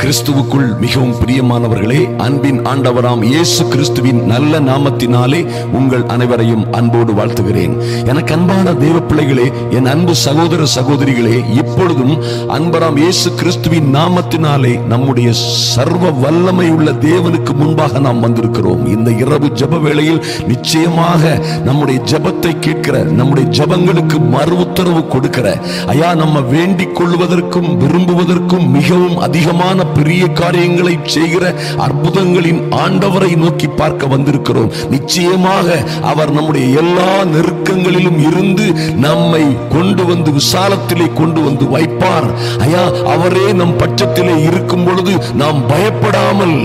கிறிஸ்துவுக்குள் மிகவும் பிரியமானவர்களே, அன்பின் ஆண்டவராம் இயேசு கிறிஸ்துவின் நல்ல நாமத்தினாலே உங்கள் அனைவரையும் அன்போடு வாழ்த்துகிறேன். எனக்கு அன்பான தேவ பிள்ளைகளே, என் அன்பு சகோதர சகோதரிகளே, இப்பொழுதும் அன்பராம் இயேசு கிறிஸ்துவின் நாமத்தினாலே நம்முடைய சர்வ வல்லமை உள்ள தேவனுக்கு முன்பாக நாம் வந்திருக்கிறோம். இந்த இரவு ஜெப வேளையில் நிச்சயமாக நம்முடைய ஜெபத்தை கேட்கிற, நம்முடைய ஜெபங்களுக்கு மறு உத்தரவு கொடுக்கிற, ஐயா நம்ம வேண்டிக் கொள்வதற்கும் விரும்புவதற்கும் மிகவும் அதிகமான பெரிய காரியங்களை செய்கிற அற்புதங்களின் ஆண்டவரை நோக்கி பார்க்க வந்திருக்கிறோம். நிச்சயமாக அவர் நம்முடைய எல்லா நெருக்கங்களிலும் இருந்து நம்மை கொண்டு வந்து விசாலத்திலே கொண்டு வந்து வைப்பார். ஐயா, அவரே நம் பட்சத்திலே இருக்கும் பொழுது நாம் பயப்படாமல்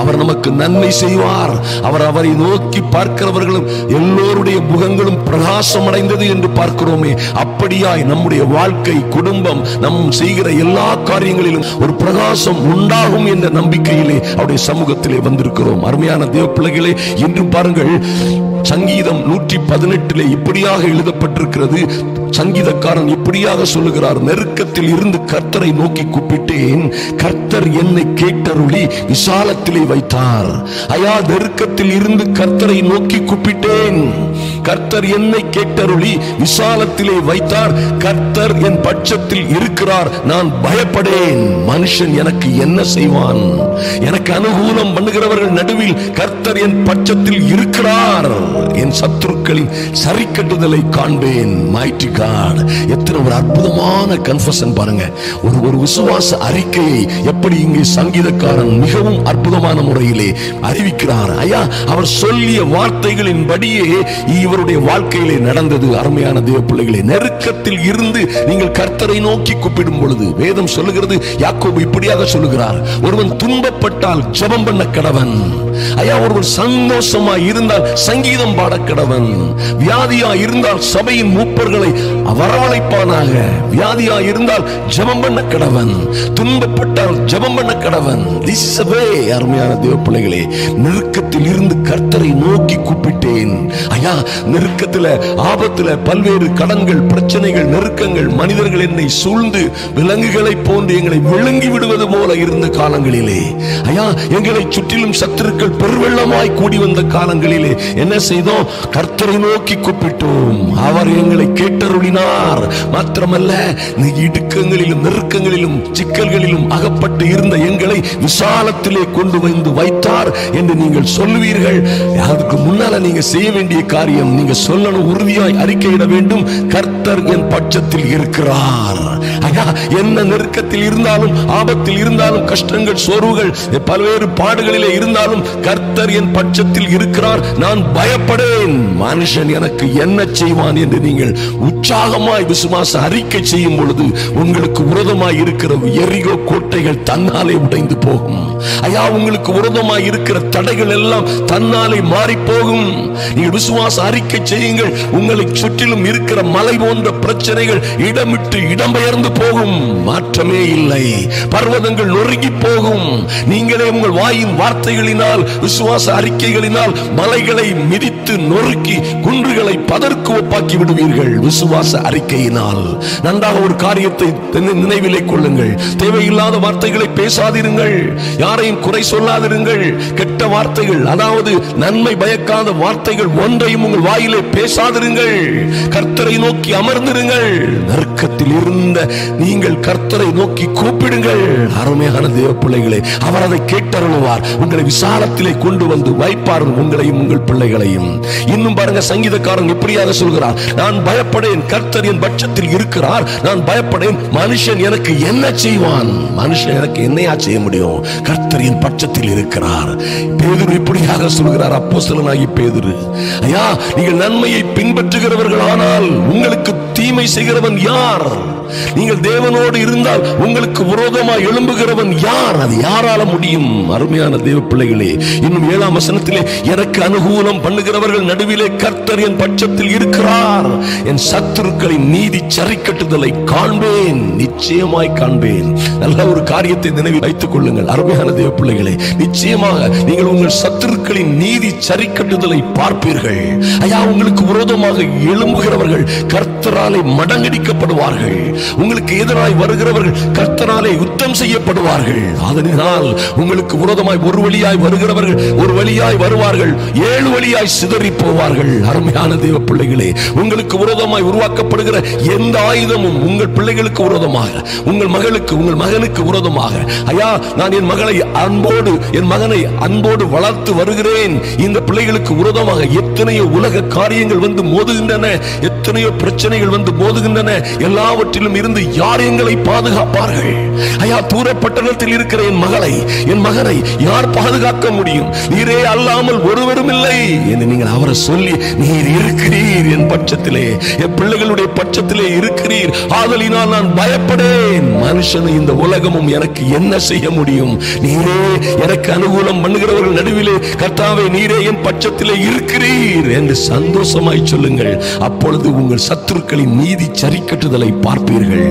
அவர் நமக்கு நன்மை செய்வார். அவரை நோக்கி பார்க்கிறவர்களும் எல்லோருடைய முகங்களும் பிரகாசம் அடைந்தது என்று பார்க்கிறோமே, அப்படியாய் நம்முடைய வாழ்க்கை, குடும்பம், நம் செய்கிற எல்லா காரியங்களிலும் ஒரு பிரகாசம் உண்டாகும் என்ற நம்பிக்கையிலே அவருடைய சமூகத்திலே வந்திருக்கிறோம். அருமையான தேவ பிள்ளைகளே, இன்று பாருங்கள், சங்கீதம் 118 இப்படியாக எழுதப்பட்டிருக்கிறது. சங்கீதக்காரன் இப்படியாக சொல்லுகிறார்: நெருக்கத்தில் இருந்து கர்த்தரை நோக்கி கூப்பிட்டேன், கர்த்தர் என்னை கேட்டருளி விசாலத்திலே வைத்தார். ஐயா, நெருக்கத்தில் இருந்து கர்த்தரை நோக்கி கூப்பிட்டேன், கர்த்தர் என்னை கேட்டருளி விசாலத்திலே வைத்தார். கர்த்தர் என் பட்சத்தில் இருக்கிறார், நான் பயப்படேன். மனுஷன் எனக்கு என்ன செய்வான்? எனக்கு அனுகூலம் பண்ணுகிறவர்கள் நடுவில் கர்த்தர் என் பட்சத்தில் இருக்கிறார். என் சத்துருக்களின் சரி கட்டுதலை காண்பேன். மைட்டி காட், எத்தனை ஒரு அற்புதமான கன்ஃபெஷன் பாருங்க. ஒரு விசுவாச அறிக்கையை எப்படி இங்கே சங்கீதக்காரன் மிகவும் அற்புதமான முறையிலே அறிவிக்கிறார். ஐயா, அவர் சொல்லிய வார்த்தைகளின் படியே இவருடைய வாழ்க்கையிலே நடந்தது. அருமையான தேவ பிள்ளைகளே, நெருக்கத்தில் இருந்து நீங்கள் கர்த்தரை நோக்கி கூப்பிடும் பொழுது வேதம் சொல்லுகிறது, யாக்கோபு இப்படியாக சொல்லுகிறார்: ஒருவன் துன்பப்பட்டால் ஜெபம் பண்ண கடவன். ஐயா, ஒருவன் சந்தோஷமா இருந்தால் சங்கீதம் பாட கடவன். வியாதியா இருந்தால் சபையின் மூப்பர்களை வரவழைப்பானாக. வியாதியா இருந்தால் ஜெபம் பண்ண கடவன், துன்பப்பட்டால் ஜெபம் பண்ண கடவன். This is a way. அருமையான தேவ பிள்ளைகளே, நெருக்கத்தில் இருந்து கர்த்தரை நோக்கி கூப்பிட்டேன். ஐயா, நெருக்கத்தில், ஆபத்தில், பல்வேறு கடன்கள், பிரச்சனைகள், நெருக்கங்கள், மனிதர்கள் என்னை சூழ்ந்து விலங்குகளை போன்று எங்களை விழுங்கி விடுவது போல இருந்த காலங்களிலே, ஐயா, எங்களை சுற்றிலும் சத்துருக்கள் பெருவெள்ளமாய் கூடி வந்த காலங்களிலே என்ன செய்தோம்? கர்த்தரை நோக்கி கூப்பிட்டோம், அவர் எங்களை கேட்டருளினார். மாத்திரமல்ல, இடுக்கங்களிலும் நெருக்கங்களிலும் சிக்கல்களிலும் அகப்பட்டு இருந்த எங்களை விசாலத்திலே கொண்டு வந்து வைத்தார் என்று நீங்கள் சொல்லுவீர்கள். அதுக்கு முன்னால நீங்க செய்ய வேண்டிய காரியம், நீங்க சொல்லணும், உறுதியாய் அறிக்கையிட வேண்டும்: கர்த்தர் என் பட்சத்தில் இருக்கிறார். ஐயா, என்ன நெருக்கத்தில் இருந்தாலும், ஆபத்தில் இருந்தாலும், கஷ்டங்கள், சோர்வுகள், பல்வேறு பாடுகளிலே இருந்தாலும் கர்த்தர் என் பட்சத்தில் இருக்கிறார், நான் பயப்படேன். மனுஷன் எனக்கு என்ன செய்வான் என்று நீங்கள் உற்சாகமாய் விசுவாச அறிக்கை செய்யும் பொழுது உங்களுக்கு விரோதமாய் இருக்கிற எரிகோ கோட்டைகள் தன்னாலே உடைந்து போகும். ஐயா, உங்களுக்கு விரோதமாய் இருக்கிற தடைகள் எல்லாம் தன்னாலே மாறி போகும். நீங்கள் விசுவாச அறிக்கை செய்யுங்கள். உங்களை சுற்றிலும் இருக்கிற மலை போன்ற பிரச்சனைகள் இடமிட்டு இடம்பெயர்ந்து போகும். மாற்றமே இல்லை. பர்வதங்கள் நொறுங்கி போகும். நீங்களே உங்கள் வாயின் வார்த்தைகளினால், விசுவாச அறிக்கைகளினால் மலைகளை மிதித்து நொறுக்கி குன்றுகளை பதற்கு ஒப்பாக்கி விடுவீர்கள். விசுவாச அறிக்கையினால் நன்றாக ஒரு காரியத்தை நினைவிலே கொள்ளுங்கள். தேவையில்லாத வார்த்தைகளை பேசாதிருங்கள். யாரையும் குறை சொல்லாதிருங்கள். கெட்ட வார்த்தைகள், அதாவது நன்மை பயக்காத வார்த்தைகள் ஒன்றையும் உங்கள் வாயிலே பேசாதிருங்கள். கர்த்தரை நோக்கி அமர்ந்திருங்கள். நெருக்கத்தில் இருந்த நீங்கள் கர்த்தரை நோக்கி கூப்பிடுங்கள். அருமையான தேவ பிள்ளைகளே, அவர் அதை கேட்டருளுவார். உங்களை விசாலத்திலே கொண்டு வந்து வைப்பார், உங்களையும் உங்கள் பிள்ளைகளையும். இன்னும் பாருங்க, சங்கீதக்காரன் இப்படியாக சொல்கிறார்: நான் பயப்படேன், கர்த்தர் என் பட்சத்தில் இருக்கிறார், நான் பயப்படேன். மனுஷன் எனக்கு என்ன செய்வான்? மனுஷன் எனக்கு என்னையா செய்ய முடியும்? கர்த்தர் என் பட்சத்தில் இருக்கிறார். பேதுரு இப்படியாக சொல்கிறார், அப்போஸ்தலனாகிய பேதுரு: ஐயா, நீங்கள் நன்மையை பின்பற்றுகிறவர்கள் ஆனால் உங்களுக்கு தீமை செய்கிறவன் யார்? நீங்கள் தேவனோடு இருந்தால் உங்களுக்கு விரோதமாக எழும்புகிறவன் யார்? அது யாரால முடியும்? அருமையான தேவ பிள்ளைகளே, இன்னும் 7ஆம் வசனத்திலே, எனக்கு அனுகூலம் பண்ணுகிறவர்கள் நடுவிலே கர்த்தர் என் பட்சத்தில் இருக்கிறார், என் சத்துருக்களின் நீதி சரி கட்டுதலை காண்பேன். நிச்சயமாய் காண்பேன். நல்ல ஒரு காரியத்தை நினைவில் வைத்துக் கொள்ளுங்கள். அருமையான தேவ பிள்ளைகளே, நிச்சயமாக நீங்கள் உங்கள் சத்துருக்களின் நீதி சரி கட்டுதலை பார்ப்பீர்கள். ஐயா, உங்களுக்கு விரோதமாக எழும்புகிறவர்கள் கர்த்தராலே மடங்கடிக்கப்படுவார்கள். உங்களுக்கு எதிராய் வருகிறவர்கள் கர்த்தராலே யுத்தம் செய்யப்படுவார்கள். அதனால் உங்களுக்கு விரோதமாய் ஒரு வழியாய் வருகிறவர்கள் ஒரு வழியாய் வருவார்கள், 7 வழியாய் சிதறி போவார்கள். அருமையான தேவ பிள்ளைகளே, உங்களுக்கு விரோதமாய் உருவாக்கப்படுகிற எந்த ஆயுதமும் உங்கள் பிள்ளைகளுக்கு விரோதமாக, உங்கள் மகளுக்கு, உங்கள் மகனுக்கு விரோதமாக, ஐயா நான் என் மகளை அன்போடு, என் மகனை அன்போடு வளர்த்து வருகிறேன், இந்த பிள்ளைகளுக்கு விரோதமாக எத்தனையோ உலக காரியங்கள் வந்து மோதுகின்றன, எத்தனையோ பிரச்சனைகள் வந்து மோதுகின்றன. எல்லாவற்றிலும் இருந்து யார் எங்களை பாதுகாப்பார்கள்? ஐயா, தூரப்பட்டணத்தில் இருக்கிற என் மகளை, என் மகனை யார் பாதுகாக்க முடியும்? நீரே அல்லாமல் ஒருவரும் இல்லை என்று நீங்கள் அவரை சொல்லி, நீர் இருக்கிறீர் என் பட்சத்திலே, என் பிள்ளைகளுடைய பட்சத்திலே இருக்கிறீர், ஆதலினால் நான் பயப்படேன். மனுஷன் இந்த உலகமும் எனக்கு என்ன செய்ய முடியும்? நீரே எனக்கு அனுகூலம் பண்ணுகிறவர்கள் நடுவிலே கர்த்தாவே நீரே என் பட்சத்திலே இருக்கிறீர் என்று சந்தோஷமாய் சொல்லுங்கள். அப்பொழுது உங்கள் சத்துருக்களின் நீதி சரிக்கட்டுதலை பார்ப்பீர்கள்.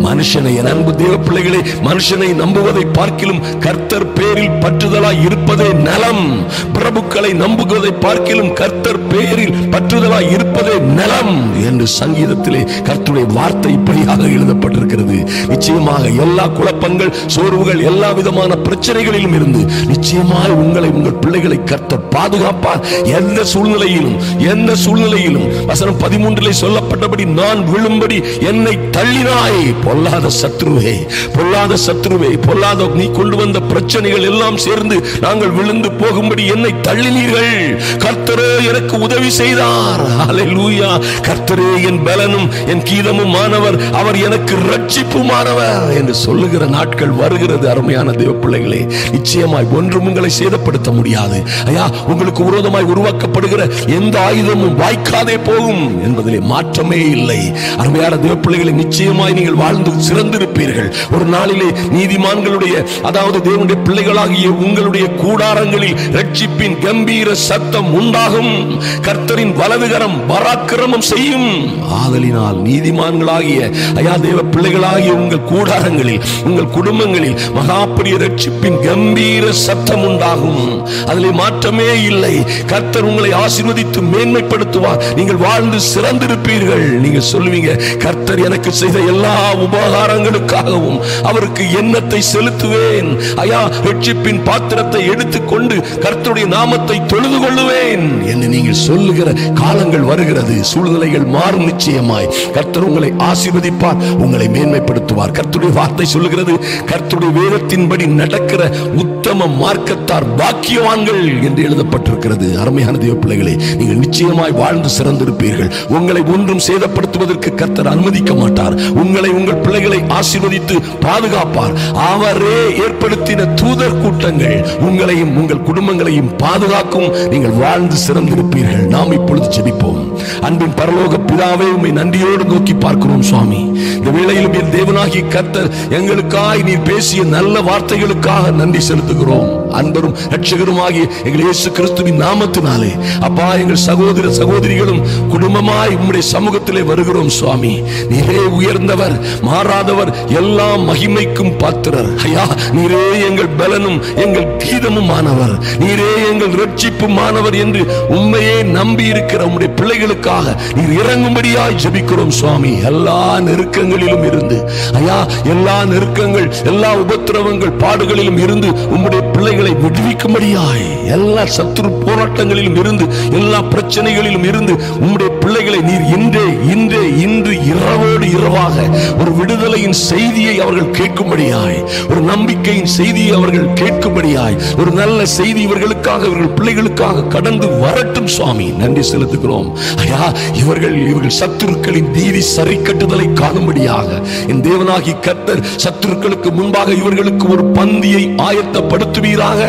மனுஷனை, என் அன்பு தேவ பிள்ளைகளே, மனுஷனை நம்புவதை பார்க்கிலும் கர்த்தர் பேரில் பற்றுதலாய் இருப்பதே நலம். பிரபுக்களை நம்புவதை பார்க்கிலும் கர்த்தர் பேரில் பற்றுதலாய் இருப்பதே நலம் என்று சங்கீதத்திலே கர்த்தருடைய வார்த்தை இப்படியாக எழுதப்பட்டிருக்கிறது. நிச்சயமாக எல்லா குழப்பங்கள், சோர்வுகள், எல்லா விதமான பிரச்சனைகளிலும் இருந்து நிச்சயமாய் உங்களை, உங்கள் பிள்ளைகளை கர்த்தர் பாதுகாப்பார். எந்த சூழ்நிலையிலும், எந்த சூழ்நிலையிலும் வசனம் 13 சொல்லப்பட்டபடி, நான் விழும்படி என்னை தள்ளினாய். பொல்லாத சத்ருவே, பொல்லாத சத்ருவே, பொல்லாத நீ கொண்டு வந்த பிரச்சனைகள் எல்லாம் சேர்ந்து நாங்கள் விழுந்து போகும்படி என்னை தள்ளினீர்கள். கர்த்தரே எனக்கு உதவி செய்தார். ஹல்லேலூயா. கர்த்தரே என் பலனும் என் கீதமும் ஆனவர், அவர் எனக்கு ரட்சிப்புமானவர் என்று சொல்லுகிற நாட்கள் வருகிறது. அருமையான தேவ பிள்ளைகளே, நிச்சயமாய் ஒன்றும் உங்களை சேதப்படுத்த முடியாது. ஐயா, உங்களுக்கு விரோதமாய் உருவாக்கப்படுகிற எந்த ஆயுதமும் வாய்க்காதே போகும் என்பதிலே மாற்றமே இல்லை. அருமையான தேவ பிள்ளைகளை, நிச்சயமாய் நீங்கள் வாழ்ந்து சிறந்திருப்பீர்கள். ஒரு நாளிலே நீதிமான்களுடைய, அதாவது தேவனுடைய பிள்ளைகளாகிய உங்களுடைய கூடாரங்களில் ரட்சிப்பின் கம்பீர சத்தம் உண்டாகும். கர்த்தரின் வலதுகரம் பராக்கிரமம் செய்யும். ஆதலினால் நீதிமான்களாகிய, ஐயா தேவ பிள்ளைகளாகிய உங்கள் கூடாரங்களில், உங்கள் குடும்பங்களில் மகாபெரிய ரட்சிப்பின் கம்பீர சத்தம் உண்டாகும். அதிலே மாற்றமே இல்லை. கர்த்தர் உங்களை ஆசீர்வதித்து மேன்மைப்படுத்துவார். நீங்கள் வாழ்ந்து சிறந்திருப்பீர்கள். நீங்க சொல்லுவீங்க, கர்த்தர் எனக்கு செய்த எல்லா உபகாரங்களுக்காகவும் அவருக்கு எண்ணத்தை செலுத்துவேன். ஐயா, ரட்சிப்பின் பாத்திரத்தை எடுத்துக்கொண்டு கர்த்தருடைய நாமத்தை தொழுது கொள்ளுவேன் என்று நீங்கள் சொல்லுகிற காலங்கள் வருகிறது. சூழ்நிலைகள் மாறும். நிச்சயமாய் கர்த்தர் உங்களை ஆசீர்வதிப்பார், உங்களை மேன்மைப்படுத்துவார். கர்த்தருடைய வார்த்தை சொல்லுகிறது, கர்த்தருடைய வேதத்தின்படி நடக்கிற உத்தம மார்க்கத்தார் பாக்கியவான்கள் என்று எழுதப்பட்டிருக்கிறது. அருமையான தேவ பிள்ளைகளே, நீங்கள் நிச்சயமாய் வாழ்ந்து சிறந்திருப்பீர்கள். உங்களை ஒன்றும் சேதப்படுத்துவதற்கு கர்த்தர் அனுமதிக்க மாட்டார். உங்களை, உங்கள் பிள்ளைகளை ஆசீர்வதித்து பாதுகாப்பார். அவரே ஏற்படுத்தின தூதர் கூட்டங்கள் உங்களையும் உங்கள் குடும்பங்களையும் பாதுகாக்கும். நீங்கள் வாழ்ந்து சிறந்திருப்பீர்கள். நாம் இப்பொழுது ஜெபிப்போம். அன்பின் பரலோக பிதாவே, உம்மை நன்றியோடு நோக்கி பார்க்கிறோம் சுவாமி. இந்த வேளையிலும் என் தேவனாகிய கர்த்தர் எங்களுக்காய் நீர் பேசிய நல்ல வார்த்தைகளுக்காக நன்றி செலுத்துகிறோம். அன்பரும் இரட்சகருமாகிய எங்கள் இயேசு கிறிஸ்துவின் நாமத்தினாலே அப்பா, எங்கள் சகோதர சகோதரிகளும் குடும்பமாய் உம்முடைய சமூகத்திலே வருகிறோம் சுவாமி. நீரே உயர்ந்தவர், மாறாதவர், எல்லா மகிமைக்கும் பாத்திரர். ஐயா, நீரே எங்கள் பலனும் எங்கள் கீதமும் ஆனவர், நீரே எங்கள் ரட்சிப்பும் ஆனவர் என்று உண்மையே நம்பி இருக்கிற உம்முடைய பிள்ளைகளுக்காக நீர் இறங்கும்படியாய் ஜெபிக்கிறோம் சுவாமி. எல்லா நெருக்கங்களிலும் இருந்து, ஐயா, எல்லா நெருக்கங்கள், எல்லா உபத்திரவங்கள், பாடுகளிலும் இருந்து உம்முடைய பிள்ளைகளை விடுவிக்கும்படியாய், எல்லா சத்துரு போராட்டங்களிலும் இருந்து, எல்லா பிரச்சனைகளிலும் இருந்து உம்முடைய பிள்ளைகளை நீர் இன்று இரவோடு இரவாக ஒரு விடுதலையின் செய்தியை அவர்கள் கேட்கும்படியாய், ஒரு நம்பிக்கையின் செய்தியை அவர்கள் கேட்கும்படியாய், ஒரு நல்ல செய்தி இவர்களுக்காக, இவர்கள் பிள்ளைகளுக்காக கடந்து வரட்டும் சுவாமி. நன்றி செலுத்துகிறோம். ஐயா, இவர்கள் சத்துருக்களின் நீதி சரி கட்டுதலை காணும்படியாக என் தேவனாகி கர்த்தர் சத்துருக்களுக்கு முன்பாக இவர்களுக்கு ஒரு பந்தியை ஆயத்தப்படுத்துவீராக.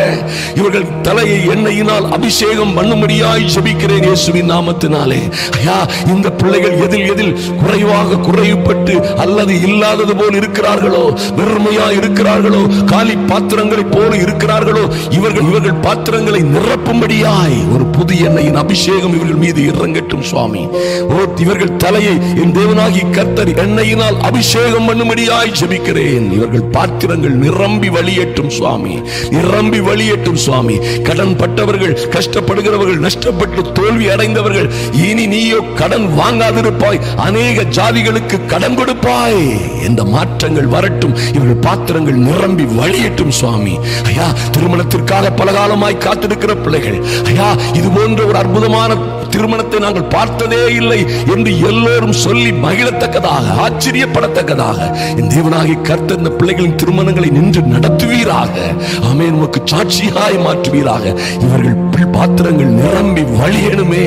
இவர்கள் தலையை எண்ணெயினால் அபிஷேகம் பண்ணும்படியாய் ஜெபிக்கிறேன் இயேசுவின் நாமத்தினாலே. ஐயா, இந்த பிள்ளைகள் எதில் குறைவாக குறைவுபட்டு அல்லது இல்லாதது போல் இருக்கிறார்களோ, வெறுமையா இருக்கிறார்களோ, காலி பாத்திரங்களை போல இருக்கிறார்களோ, இவர்கள் பாத்திரங்களை நிரப்பும்படியாய் ஒரு புது எண்ணெயின் அபிஷேகம் இவர்கள் மீது இறங்கட்டும் சுவாமி. இவர்கள் தலையை என் தேவனாகி கர்த்தர் எண்ணெயினால் அபிஷேகம் பண்ணும்படியாய் ஜெபிக்கிறேன். இவர்கள் பாத்திரங்கள் நிரம்பி வழியட்டும் சுவாமி, நிரம்பி நிரம்பி வழியட்டும் சுவாமி. கடன் பட்டவர்கள், கஷ்டப்படுகிறவர்கள், நஷ்டப்பட்டு தோல்வி அடைந்தவர்கள், இனி நீயோ கடன் வாங்காதிருப்பாய், அநேக ஜாதிகளுக்கு கடன் கொடுப்பாய் என்ற மாற்றங்கள் வரட்டும். இவர்கள் பாத்திரங்கள் நிரம்பி வழியட்டும் சுவாமி. ஐயா, திருமணத்திற்காக பலகாலமாய் காத்திருக்கிற பிள்ளைகள், ஐயா இது போன்ற ஒரு அற்புதமான திருமணத்தை நாங்கள் பார்த்ததே இல்லை என்று எல்லோரும் சொல்லி மகிழத்தக்கதாக, ஆச்சரியப்படத்தக்கதாக என் தேவனாகிய கர்த்தர் இந்த பிள்ளைகளின் திருமணங்களை நின்று நடத்துவீராக. ஆமென். உமக்கு சாட்சியாய் மாற்றுவீராக. இவர்கள் பாத்திரங்கள் நிரம்பி வழியணுமே.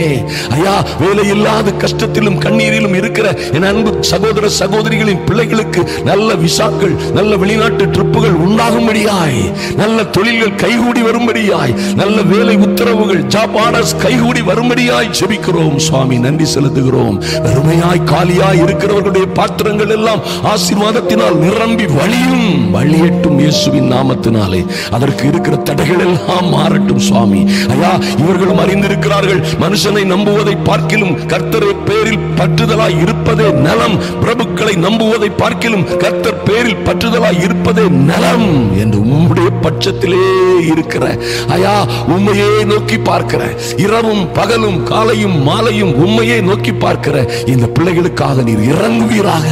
ஐயா, வேலை இல்லாத கஷ்டத்திலும் கண்ணீரிலும் இருக்கிற என் அன்பு சகோதர சகோதரிகளின் பிள்ளைகளுக்கு நல்ல விசாக்கள், நல்ல வெளிநாட்டு ட்ரிப்புகள் உண்டாகும்படியாய், நல்ல தொழில்கள் கைகூடி வரும்படியாய், நல்ல வேலை உத்தரவுகள், ஜாப் ஆர்டர்ஸ் கைகூடி வரும்படியாய் ஜெபிக்கிறோம் சுவாமி. நன்றி செலுத்துகிறோம். வெறுமையாய் காலியாய் இருக்கிறவர்களுடைய பாத்திரங்கள் எல்லாம் ஆசீர்வாதத்தினால் நிரம்பி வழியட்டும் இயேசுவின் நாமத்தினாலே. அதற்கு இருக்கிற தடைகள் எல்லாம் மாறட்டும் சுவாமி. ஐயா, இவர்களும் அறிந்திருக்கிறார்கள், மனுஷனை நம்புவதை பார்க்கிலும் கர்த்தரை பேரில் பற்றுதலாய் இருப்பதே நலம், பிரபுக்களை நம்புவதை பார்க்கிலும் கர்த்தர் பேரில் பற்றுதலாய் இருப்பதே நலம் என்று உம்முடைய பட்சத்திலே இருக்கிற ஐயா, உம்மையே நோக்கி பார்க்கிற, இரவும் பகலும் காலையும் மாலையும் உம்மையே நோக்கி பார்க்கிற இந்த பிள்ளைகளுக்காக நீர் இறங்குவீராக.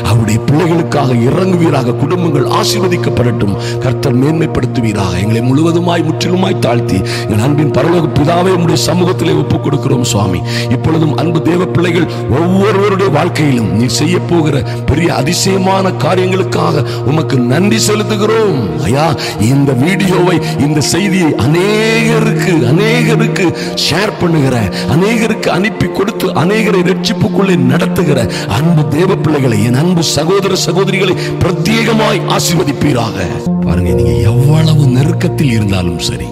அவருடைய பிள்ளைகளுக்காக இறங்குவீராக. குடும்பங்கள் ஆசீர்வதிக்கப்படட்டும். கர்த்தர் மேன்மைப்படுத்துவீராக. எங்களை முழுவதுமாய் முற்றிலுமாய் தாழ்த்தி எங்கள் அன்பின் பரலோக பிதாவே உம்முடைய சமூகத்திலே ஒப்புக் கொடுக்கிறோம் சுவாமி. இப்பொழுதும் அன்பு தேவ பிள்ளைகள் ஒவ்வொருவருடைய வாழ்க்கையிலும் நீ செய்ய போகிற பெரிய அதிசயமான காரியங்களுக்காக உமக்கு நன்றி செலுத்துகிறோம். ஐயா, இந்த வீடியோவை, இந்த செய்தியை அநேகருக்கு ஷேர் பண்ணுகிற, அநேகருக்கு அனுப்பி கொடுத்து அநேகரை ரட்சிப்புக்குள்ளே நடத்துகிற அன்பு தேவ பிள்ளைகளை, என் அன்பு சகோதர சகோதரிகளை பிரத்யேகமாய் ஆசீர்வதிப்பீராக. பாருங்க, நீங்க எவ்வளவு நெருக்கத்தில் இருந்தாலும் சரி,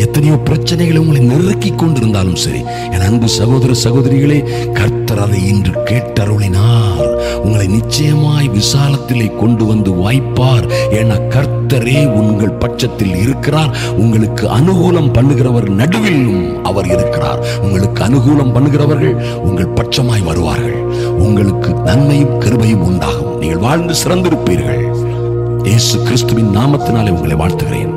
எத்தனையோ பிரச்சனைகளை உங்களை நெருக்கி கொண்டிருந்தாலும் சரி, என் அன்பு சகோதர சகோதரிகளே, கர்த்தர் அதை இன்று கேட்டருளினார். உங்களை நிச்சயமாய் விசாலத்திலே கொண்டு வந்து வாய்ப்பார். என கர்த்தரே உங்கள் பட்சத்தில் இருக்கிறார். உங்களுக்கு அனுகூலம் பண்ணுகிறவர் நடுவிலும் அவர் இருக்கிறார். உங்களுக்கு அனுகூலம் பண்ணுகிறவர்கள் உங்கள் பட்சமாய் வருவார்கள். உங்களுக்கு நன்மையும் கிருபையும் உண்டாகும். நீங்கள் வாழ்ந்து சிறந்திருப்பீர்கள். இயேசு கிறிஸ்துவின் நாமத்தினாலே உங்களை வாழ்த்துகிறேன்.